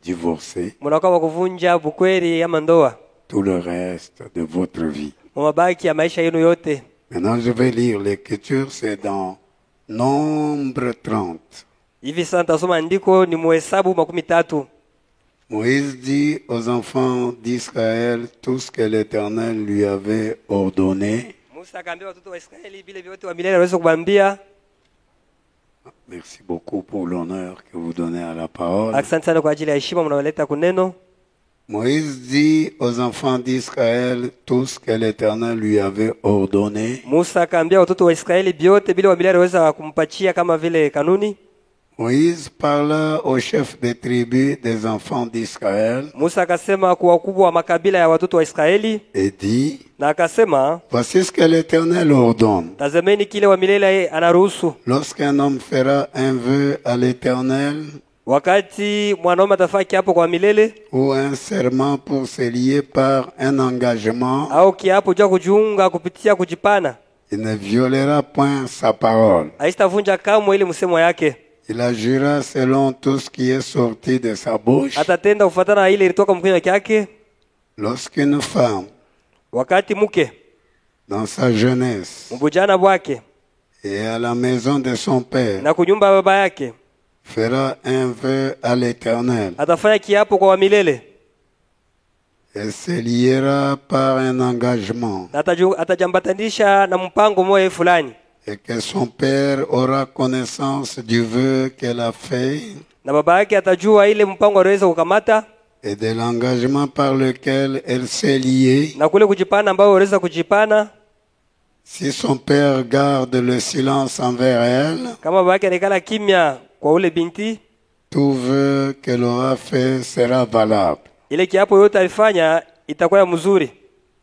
divorcer Mnakuwa kuvunja bukweli ama ndoa. tout le reste de votre vie. Mabaki ya maisha yenu yote. Maintenant, je vais lire l'écriture, c'est dans Nombre 30. Hivi sasa nitasoma andiko ni Muhesabu 13. Moïse dit aux enfants d'Israël tout ce que l'Éternel lui avait ordonné. Musa akaambia watoto wa Israeli vile vyote wa milele waweze kubambia. Merci beaucoup pour l'honneur que vous donnez à la parole. Asante sana kwa ajili ya heshima mnawaleta kuneno. Moïse dit aux enfants d'Israël tout ce que l'Éternel lui avait ordonné. Musa akaambia watoto wa Israeli vyote vile wa milele waweza kumpatia kama vile kanuni. Moïse parla aux chefs des tribus des enfants d'Israël. Musa akasema kwa wakubwa wa makabila ya watoto wa Israeli. Et dit, Na akasema, voici ce que l'Éternel ordonne. tazameni kile wa milele anaruhusu. Lorsqu'un homme fera un vœu à l'Éternel, Wakati mwanaume atafanya kiapo kwa milele ou un serment pour se lier par un engagement, au kiapo cha kujiunga kupitia kujipana, il ne violera point sa parole. haitavunja kamwe ile msemo yake. Il agira selon tout ce qui est sorti de sa bouche. Atatenda kufuatana na ile ilitoka mkinywa yake. Lorsqu'une femme, Wakati mke dans sa jeunesse, mbujana bwake et à la maison de son père, na kunyumba ya baba yake fera un vœu à l'Éternel, atafanya kiapo kwa milele, elle se liera par un engagement, na atajambatanisha na mpango moja fulani, et que son père aura connaissance du vœu qu'elle a fait na baba yake atajua ile mpango aliweza kukamata et de l'engagement par lequel elle s'est liée. na kule kujipana ambao aliweza kujipana. Si son père garde le silence envers elle, Kama baba yake alikala kimya kwa ule binti, tout vœu qu'elle aura fait sera valable. ile kiapo yote alifanya itakuwa mzuri,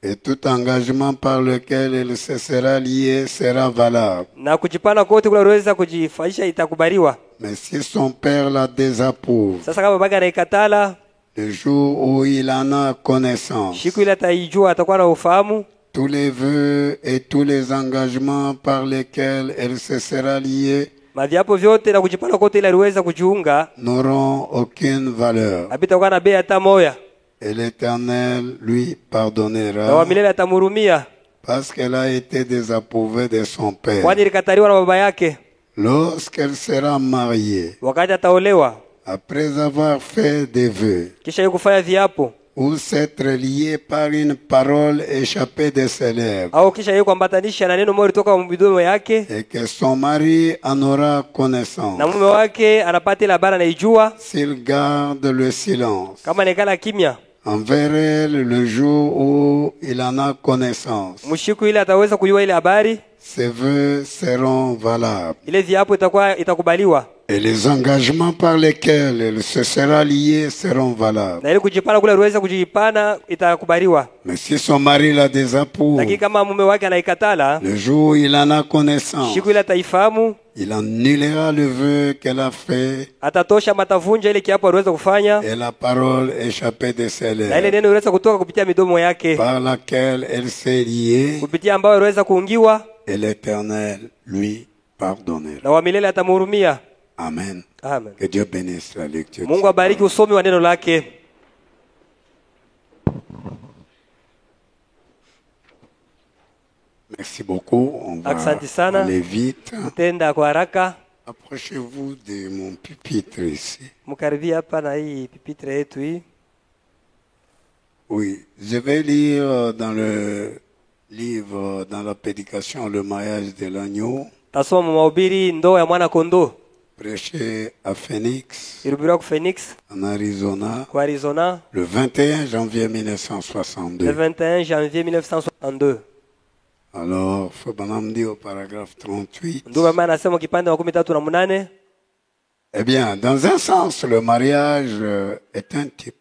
Et tout engagement par lequel elle se sera liée sera valable. na kujipana kote kule aliweza kujifanyisha itakubaliwa. Mais si son père la désapprouve, Sasa kama baba yake anaikatala, le jour où il en a connaissance, siku ile ataijua, atakuwa na ufahamu tous les vœux et tous les engagements par lesquels elle se sera liée maviapo vyote na kujipana kote ile aliweza kujiunga n'auront aucune valeur. habitakuwa na bei hata moya, Et l'Éternel lui na wa pardonnera milele atamhurumia, parce qu'elle a été désapprouvée de son père. kwani ilikataliwa na baba yake. Lorsqu'elle sera mariée, Wakati ataolewa après avoir fait des vœux, kisha yeye kufanya viapo ou s'être liée par une parole échappée de ses lèvres, au kisha yeye kuambatanisha na neno moja kutoka midomo yake, et que son mari en aura connaissance, na mume wake anapata ile habari anaijua, s'il garde le silence kama nikala kimya, envers elle le jour où il en a connaissance, mshiku ile ataweza kujua ile habari, ses vœux seront valables. ile viapo itakubaliwa, Et les engagements par lesquels elle se sera liée seront valables. na ile kujipana kule aliweza kujipana itakubaliwa. Mais si son mari la désapprouve, Lakini kama mume wake anaikatala, le jour où il en a connaissance, siku ile ataifahamu, il annulera le vœu qu'elle a fait atatosha matavunja ile kiapo aliweza kufanya, et la parole échappée de ses na ile lèvres, neno iliweza kutoka kupitia midomo yake, par laquelle elle s'est liée, kupitia ambayo aliweza kuungiwa, et l'Éternel lui pardonnera. na wa milele atamhurumia. Amen. Amen. Que Dieu bénisse la lecture. de Mungu sa abariki parole. usomi wa neno lake. Merci beaucoup. On va Asante sana. aller vite. Tenda kwa haraka, Approchez-vous de mon pupitre ici. mkaribia hapa na hii pipitre yetu hii. Oui, je vais lire dans le livre, dans la prédication, le mariage de l'agneau, Tasoma mahubiri ndoa ya mwana kondoo, prêché à Phoenix, ilihubiriwa ku Phoenix en Arizona, kwa Arizona le 21 janvier le 1962. 21 janvier 1962. Alors, Fobanam dit au paragraphe 38, Ndugu mama anasema kipande wa 38, eh bien, dans un sens, le mariage est un type.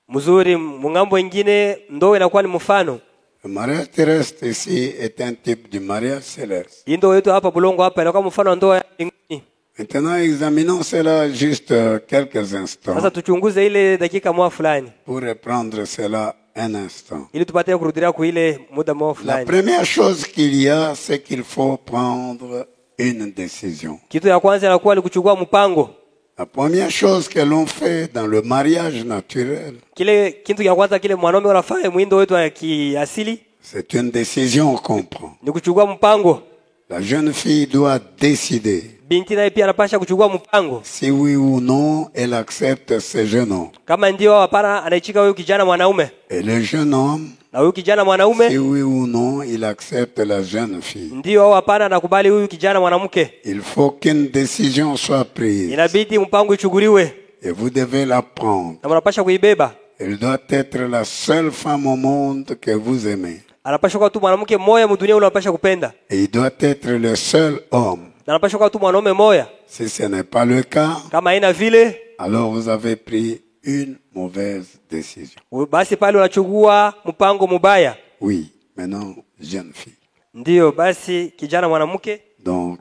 mzuri mungambo ingine ndoa inakuwa ni mfano. Le mariage terrestre ici est un type du mariage céleste. Hii ndoa yetu hapa bulongo hapa inakuwa mfano wa ndoa ya mbinguni. Maintenant, examinons cela juste quelques instants Sasa tuchunguze ile dakika moja fulani pour reprendre cela un instant. ili tupate kurudia ku ile muda moja La fulani. première chose qu'il y a, c'est qu'il faut prendre une décision. Kitu ya kwanza inakuwa ni kuchukua mpango. La première chose que l'on fait dans le mariage naturel, Kile kitu ya kwanza kile mwanaume anafanya mwindo wetu wa kiasili c'est une décision qu'on prend. ni kuchukua mpango. La jeune fille doit décider Binti naye pia anapasha kuchukua mpango, si oui ou non elle accepte ce jeune homme. kama ndio au hapana anaichika huyu kijana mwanaume, Et le jeune homme, na huyu kijana si mwanaume oui ou non il accepte la jeune fille. ndio au hapana anakubali huyu kijana mwanamke. Il faut qu'une décision soit prise Inabidi mpango ichukuliwe et vous devez la prendre. na mnapasha kuibeba. Elle doit être la seule femme au monde que vous aimez. Anapasha kuwa tu mwanamke mmoja mdunia ule anapasha kupenda, Et il doit être le seul homme. na anapasha kuwa tu mwanaume mmoja. Si ce n'est pas le cas, Kama haina vile, alors vous avez pris une mauvaise décision. basi pale unachukua mpango mubaya. Oui, maintenant, jeune fille. Ndio basi kijana mwanamke, Donc,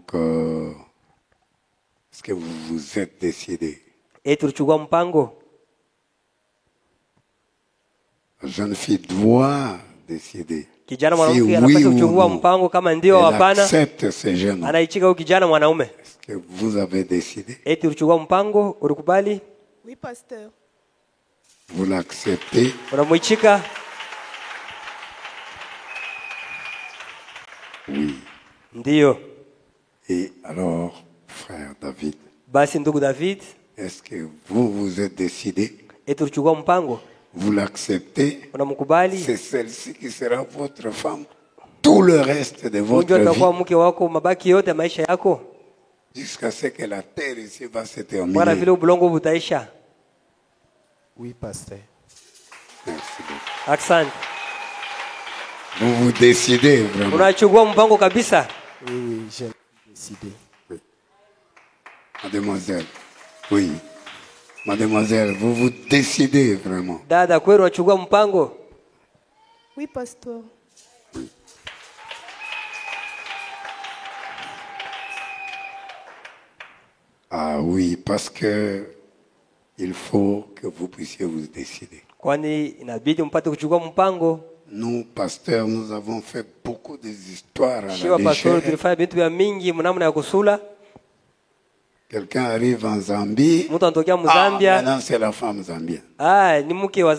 est-ce que vous vous êtes décidé? tulichukua mpango. La jeune fille doit décider. Kijana Si mwanamke oui anapasha ou kuchukua non, mpango, kama ndio au elle hapana accepte ce jeune homme. anaichika huyu kijana mwanaume. Est-ce que vous avez décidé? Ulichukua mpango, ulikubali, Oui, pasteur. Vous l'acceptez? unamuichika. Oui. Ndio Et alors, frère David, basi ndugu David, est-ce que vous vous êtes décidé? ulichukua mpango, Vous l'acceptez? unamkubali. C'est celle-ci qui sera votre femme tout le reste de Unjua votre atakuwa vie mke wako mabaki yote ya maisha yako, jusqu'à ce que la terre ici va se bwana terminer. vile ubulongo butaisha. Oui, pasteur. Merci beaucoup. Asante. Vous vous décidez vraiment. Unachukua mpango kabisa. Oui, oui, j'ai décidé. Mademoiselle, oui. Mademoiselle, vous vous décidez vraiment. Dada, kweli unachukua mpango? Oui, pasteur. Ah oui, parce que il faut que vous puissiez vous décider. Kwani inabidi mpate kuchukua mpango. Nous, pasteurs, nous avons fait beaucoup d'histoires à Shiwa la pastor légère. tulifanya vitu vya mingi mnamna ya kusula. Quelqu'un arrive en Zambie. Mtu anatokea Ah, Mzambia. maintenant c'est la femme zambienne. Ni mke wa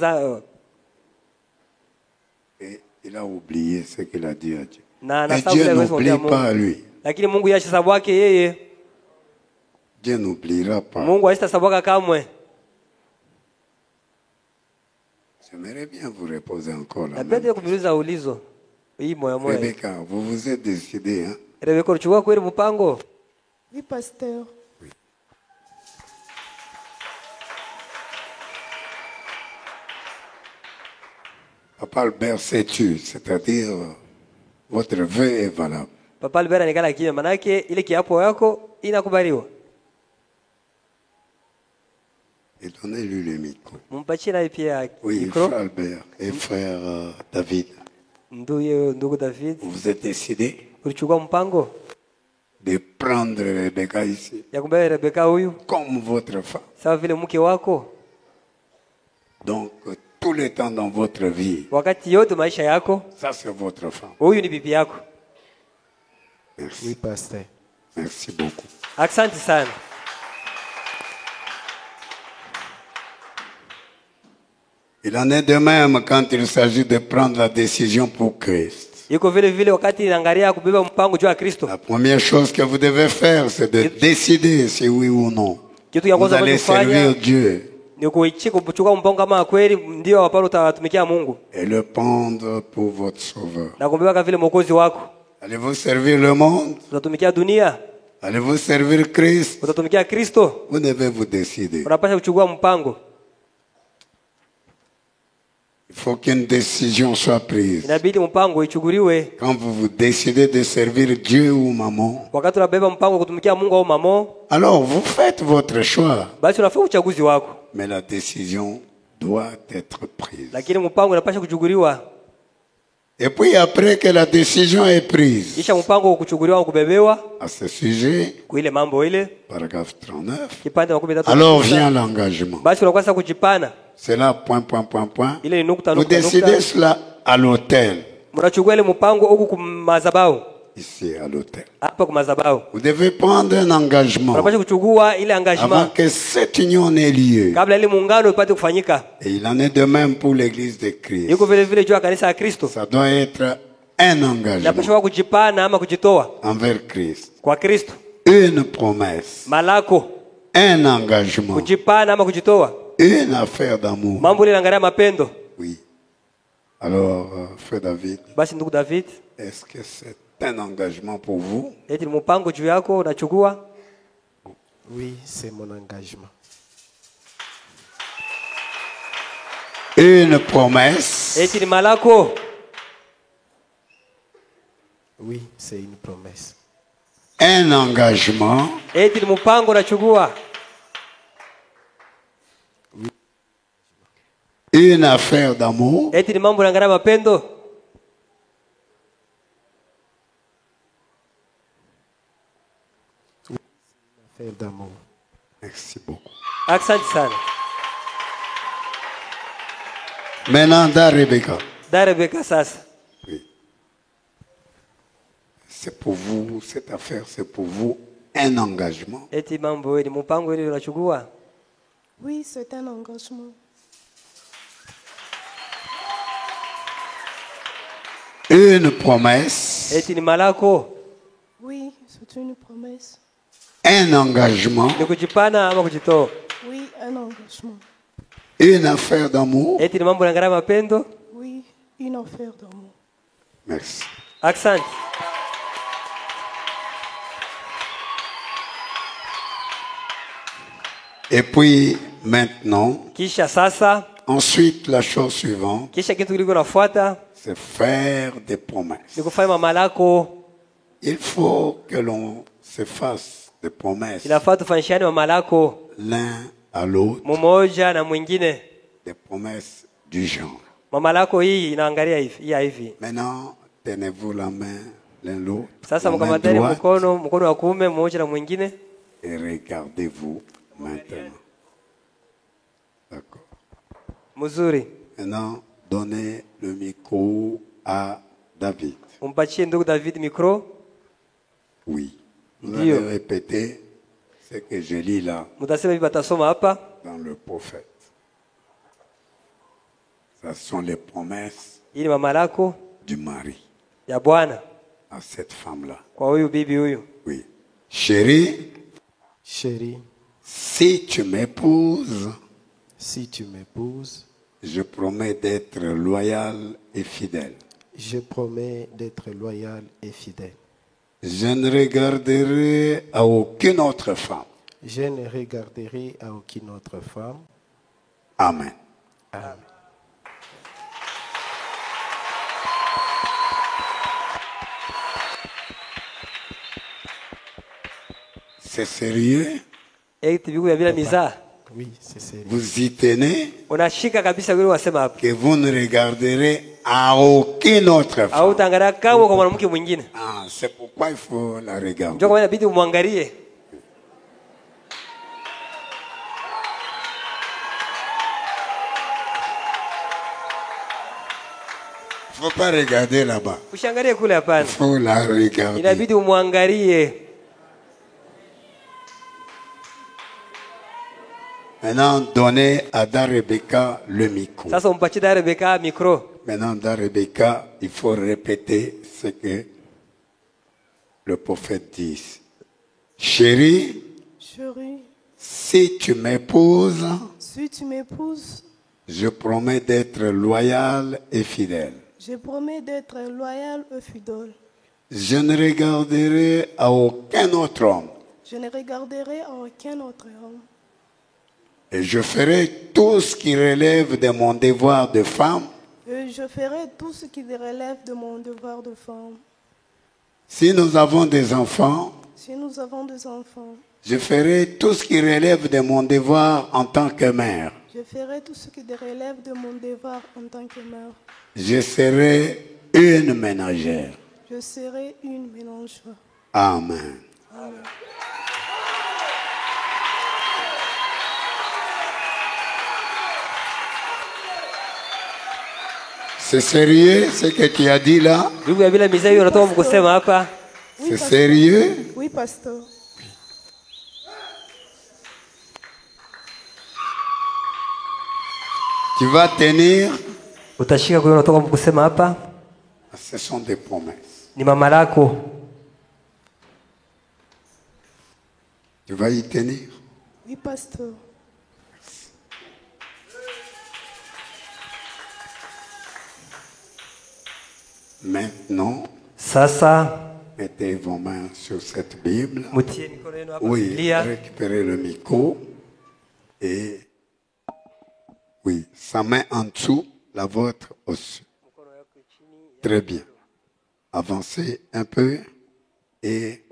Et il a oublié ce qu'il a dit à Dieu. na Et sababu Dieu ya n'oublie Mungu. pas lui. Lakini Mungu yasha sababu yake yeye. Dieu n'oubliera pas. Mungu hasta sababu kamwe. J'aimerais bien vous reposer encore là. Napenda kuuliza ulizo. Hii moyo moyo. Rebecca, vous vous êtes décidé, hein? Rebeka ulichukua kweli mpango? Oui, pasteur. Papa Albert, sais-tu, c'est-à-dire votre vœu est valable. Papa Albert anikala kimya, manake ile kiapo yako inakubaliwa. Et donnez-lui le micro. Mpatie naye pia Oui, micro. frère Albert et frère David, Ndugu David, vous vous êtes décidé ulichukua mpango de prendre Rebecca ici ya kumbeba Rebeka huyu comme votre femme. sawa vile mke wako Donc, tout le temps dans votre vie, wakati yote maisha yako, ça c'est votre femme. huyu ni bibi yako. Merci. Oui, pasteur. Merci beaucoup. Asante sana. Il en est de même quand il s'agit de prendre la décision pour Christ. Iko vile vile wakati inaangalia kubeba mpango juu ya Kristo. La première chose que vous devez faire, c'est de décider si oui ou non Kitu ya vous kwanza allez kufanya servir Dieu ni kuichika kuchukua mpango kama kweli ndio hapana utatumikia Mungu et le prendre pour votre sauveur. na kumbeba kama vile mwokozi wako. Allez-vous servir le monde? Utatumikia dunia, Allez-vous servir Christ? utatumikia Kristo. Vous devez vous décider. Unapaswa kuchukua mpango. Il faut qu'une décision soit prise. Inabidi mpango ichukuliwe. Quand vous vous décidez de servir Dieu ou maman, Wakati unabeba mpango kutumikia Mungu au mamo, alors vous faites votre choix. basi unafanya uchaguzi wako. Mais la décision doit être prise. Lakini mpango unapaswa kuchukuliwa. Et puis après que la décision est prise, Kisha mpango kuchukuliwa au kubebewa à ce sujet, kwa ile mambo ile paragraphe 39, kipande cha 13. alors vient l'engagement. Basi unakwasa kujipana. C'est là, point. Ile ni nukta Vous nukta décidez nukta. cela à l'hôtel. Mnachukua ile mpango huku kumazabao. ici à l'hôtel. hapa kwa madhabahu. Vous devez prendre un engagement Unapaswa kuchukua ile avant engagement que cette union ait lieu. kabla ile muungano ipate kufanyika. Et il en est de même pour l'église de Christ. Yuko vile vile juu ya kanisa la Kristo. Ça doit être un engagement Inapaswa kujipana ama kujitoa envers Christ. kwa Kristo. Une promesse, Malako, un engagement, kujipana ama kujitoa. une affaire d'amour. Mambo ile yanaangalia mapendo. Oui. Alors, frère David, Basi ndugu David, est-ce que c'est un engagement pour vous? eti ni mpango juu yako unachukua? Oui, c'est mon engagement. Une promesse, Eti ni malako? Oui, c'est une promesse. un engagement, Eti ni mpango unachukua? une affaire d'amour, Eti ni mambo yanaangalia mapendo? Affaire d'amour. merci beaucoup. Asante sana. Maintenant, dans Rebecca, Da Rebeka sasa. oui. C'est pour vous, cette affaire, c'est pour vous un engagement. Eti mambo ni mpango ile unachukua? Oui, c'est un engagement. Une promesse, Eti ni malako? Oui, c'est une promesse. un engagement, Ni kujipana ama kujitoa? Oui, un engagement. une affaire d'amour. Eti ni mambo yanaangalia mapendo? Oui, une affaire d'amour. Merci. Asante. Et puis maintenant, Kisha sasa, ensuite, la chose suivante, kisha kitu kiliko nafuata c'est faire des promesses. ni kufanya mamalako. Il faut que l'on se fasse des promesses Inafaa tufanyishane mamalako l'un à l'autre, mmoja na mwingine. des promesses du genre. Mamalako hii inaangalia hivi, hii hivi. Maintenant, tenez-vous la main l'un l'autre, Sasa la main mkamateni droite, mkono wa kuume mmoja na mwingine. et regardez-vous maintenant. D'accord. Mzuri. Maintenant, donnez le micro à David. Umpachie ndugu David mikro. Oui. Vous Dieu. allez répéter ce que je lis là Mtasema hivi batasoma hapa. dans le prophète. Ce sont les promesses Hii ni mamalako du mari ya Bwana à cette femme-là. kwa huyu bibi huyu. Oui. Chérie, Chérie, si tu m'épouses, si tu m'épouses, je promets d'être loyal et fidèle. je promets d'être loyal et fidèle. Je ne regarderai à aucune autre femme. Je ne regarderai à aucune autre femme. Amen. Amen. C'est sérieux? Eti biku ya bila mizaa. Oui, c'est sérieux. Vous y tenez Unashika kabisa vile wasema hapa. que vous ne regarderez à aucune autre Au femme. utaangalia kama kwa mwanamke mwingine. Ah, c'est pourquoi il faut la regarder. Ndio kwa maana inabidi umwangalie. Il ne faut pas regarder là-bas. Ushangalie kule hapana. Il faut la regarder. Inabidi umwangalie. Maintenant, donnez à Da Rebecca le micro. Sasa umpatie da Rebeka mikro. Maintenant, Da Rebecca, il faut répéter ce que le prophète dit. Chérie, Chérie, si tu m'épouses, si tu m'épouses, je promets d'être loyal et fidèle. je promets d'être loyal et fidèle. Je ne regarderai à aucun autre homme. Je ne regarderai à aucun autre homme. Et je ferai tout ce qui relève de mon devoir de femme. Et je ferai tout ce qui relève de mon devoir de femme. Si nous avons des enfants, Si nous avons des enfants, je ferai tout ce qui relève de mon devoir en tant que mère. je ferai tout ce qui relève de mon devoir en tant que mère. Je serai une ménagère. Je serai une mélangeur. Amen. C'est sérieux ce que tu as dit là? Ndugu ya bila mizaa hiyo unatoka kusema hapa. Oui, C'est pasteur. sérieux? Oui, pasteur. Tu vas tenir? Utashika kwa hiyo unatoka kusema hapa Ce sont des promesses. ni mama lako. Tu vas y tenir? Oui, pasteur. Maintenant, Sasa mettez vos mains sur cette Bible. mutie mikono yenu hapa Oui, Biblia. récupérez le micro et oui, sa main en dessous, la vôtre au-dessus. Très bien. Avancez un peu et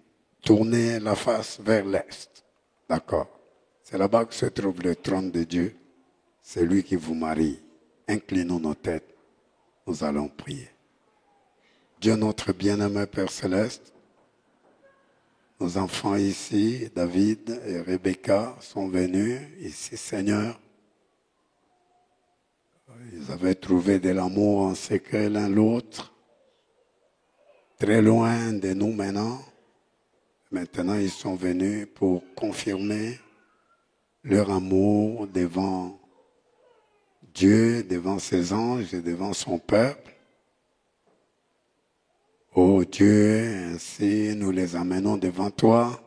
tournez la face vers l'est. D'accord. C'est là-bas que se trouve le trône de Dieu. C'est lui qui vous marie. Inclinons nos têtes. Nous allons prier. Dieu notre bien-aimé Père Céleste, nos enfants ici, David et Rebecca, sont venus ici, Seigneur. Ils avaient trouvé de l'amour en secret l'un l'autre, très loin de nous maintenant. Maintenant, ils sont venus pour confirmer leur amour devant Dieu, devant ses anges et devant son peuple. Oh Dieu, ainsi nous les amenons devant toi.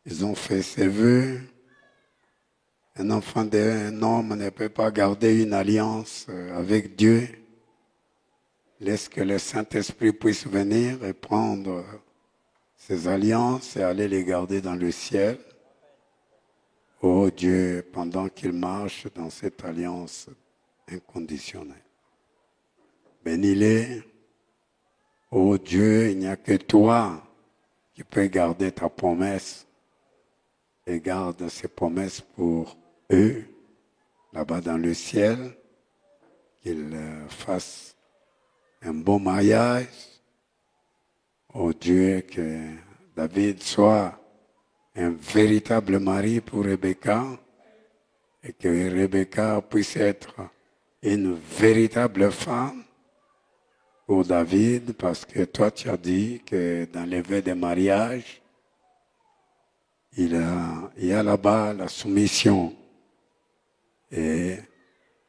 Ils ont fait ses vœux. Un enfant d'un homme ne peut pas garder une alliance avec Dieu. Laisse que le Saint-Esprit puisse venir et prendre ces alliances et aller les garder dans le ciel. Oh Dieu, pendant qu'il marche dans cette alliance inconditionnelle. Bénis-les. Oh Dieu, il n'y a que toi qui peux garder ta promesse et garde ces promesses pour eux, là-bas dans le ciel, qu'ils fassent un beau mariage. Oh Dieu, que David soit un véritable mari pour Rebecca et que Rebecca puisse être une véritable femme pour David, parce que toi tu as dit que dans les vœux de mariage, il y a là-bas la soumission. Et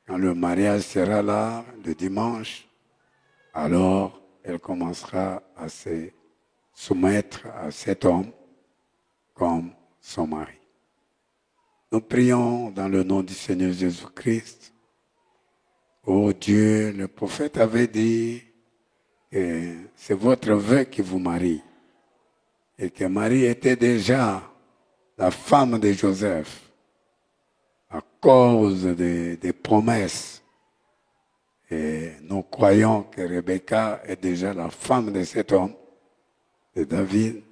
quand le mariage sera là, le dimanche, alors elle commencera à se soumettre à cet homme comme son mari. Nous prions dans le nom du Seigneur Jésus-Christ. Oh Dieu, le prophète avait dit que c'est votre vœu qui vous marie. Et que Marie était déjà la femme de Joseph à cause des promesses. Et nous croyons que Rebecca est déjà la femme de cet homme, de David,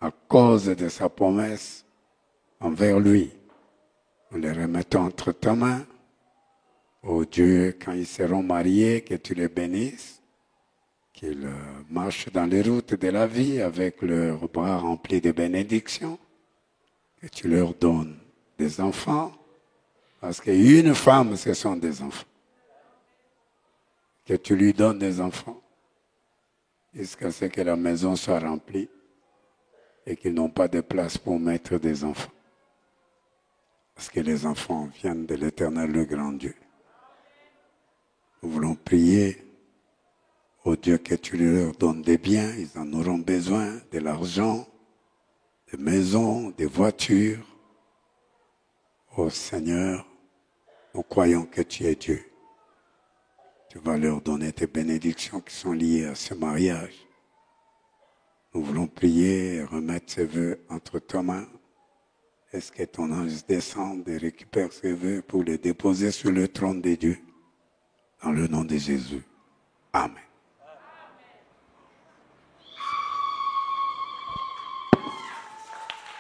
à cause de sa promesse envers lui. Nous les remettons entre ta main. Oh Dieu, quand ils seront mariés, que tu les bénisses, qu'ils marchent dans les routes de la vie avec leurs bras remplis de bénédictions, que tu leur donnes des enfants, parce qu'une femme, ce sont des enfants. Que tu lui donnes des enfants, jusqu'à ce que la maison soit remplie et qu'ils n'ont pas de place pour mettre des enfants. Parce que les enfants viennent de l'Éternel, le grand Dieu. Nous voulons prier au Dieu que tu leur donnes des biens, ils en auront besoin, de l'argent, des maisons, des voitures. Oh Seigneur, nous croyons que tu es Dieu. Tu vas leur donner tes bénédictions qui sont liées à ce mariage. Nous voulons prier et remettre ces vœux entre tes mains. Est-ce que ton ange descende et récupère ces vœux pour les déposer sur le trône de Dieu? Dans le nom de Jésus. Amen.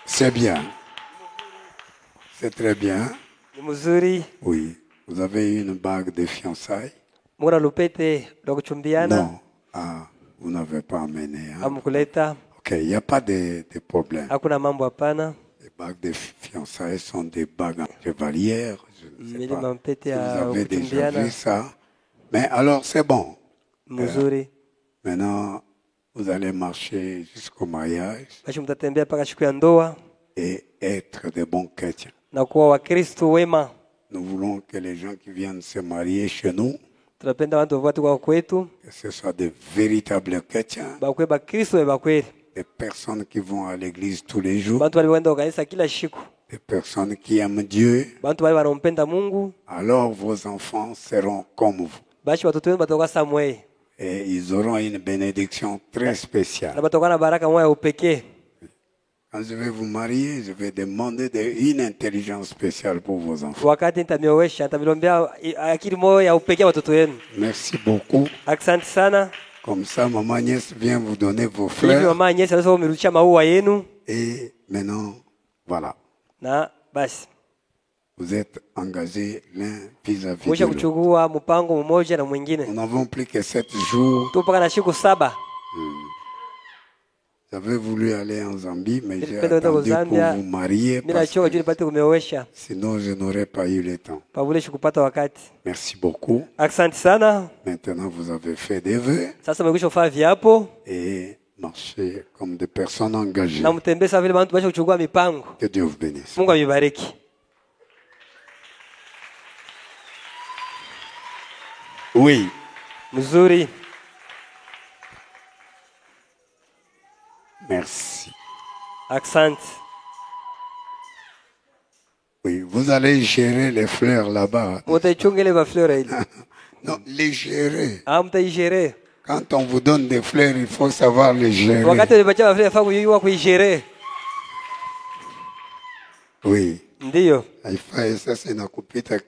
C'est bien. C'est très bien. Ni mzuri. Oui. Vous avez une bague de fiançailles? Muna lupete la kuchumbiana. Non. Ah, vous n'avez pas amené. Hein? Amkuleta. Ok, il n'y a pas de problème. Hakuna mambo hapana. Les bagues de fiançailles sont des bagues chevalières. Je ne sais pas Mampete si vous ya avez déjà kuchumbiana. vu ça. Mais alors, c'est bon. Mzuri. Maintenant, Vous allez marcher jusqu'au mariage basi mtatembea mpaka siku ya ndoa et être de bons chrétiens. na kuwa Wakristo wema. Nous voulons que les gens qui viennent se marier chez nous, Tunapenda watu watu kwa kwetu que ce soit de véritables chrétiens, bakwe Bakristo we bakweli, des personnes qui vont à l'église tous les jours, bantu walienda kanisa kila siku, des personnes qui aiment Dieu. bantu wale wanampenda Mungu. Alors vos enfants seront comme vous. Basi watoto wenu batoka Samuel Et ils auront une bénédiction très na spéciale. batoka na baraka moja ya upekee. Quand je vais vous marier, je vais demander une intelligence spéciale pour vos enfants. Wakati nitamiowesha nitamilombea akili moja ya upekee watoto wenu. Merci beaucoup. Asante sana. Comme ça, maman Agnès vient vous donner vos Hivi fleurs. mama Agnes anaweza kumirudisha maua yenu Et maintenant, voilà. na basi Vous êtes engagés l'un vis-à-vis mwisha de l'autre. kuchukua mpango mmoja na mwingine. Nous n'avons plus que 7 jours. Tu mpaka na siku 7. J'avais voulu aller en Zambie, mais j'ai Nilipenda kwenda attendu pour Zambia. vous marier. Mimi Parce nachoka juu que nipate kumeowesha. sinon, je n'aurais pas eu le temps. Pavule sikupata wakati. Merci beaucoup. Asante sana. Maintenant, vous avez fait des vœux Sasa mmekwisha kufanya viapo et marché comme des personnes engagées. na mtembesa vile bantu basha kuchukua mipango. Que Dieu vous bénisse. Mungu awabariki. Oui. Mzuri. Merci. Asante. Oui, vous allez gérer les fleurs là-bas. Mutaichungele ba fleur ile. Non, les gérer. Mutaigere. Quand on vous donne des fleurs, il faut savoir les gérer. Wakati ulipatia ba fleur fa kuyua kuigere. Oui. Ndiyo. Haifai sasa inakupita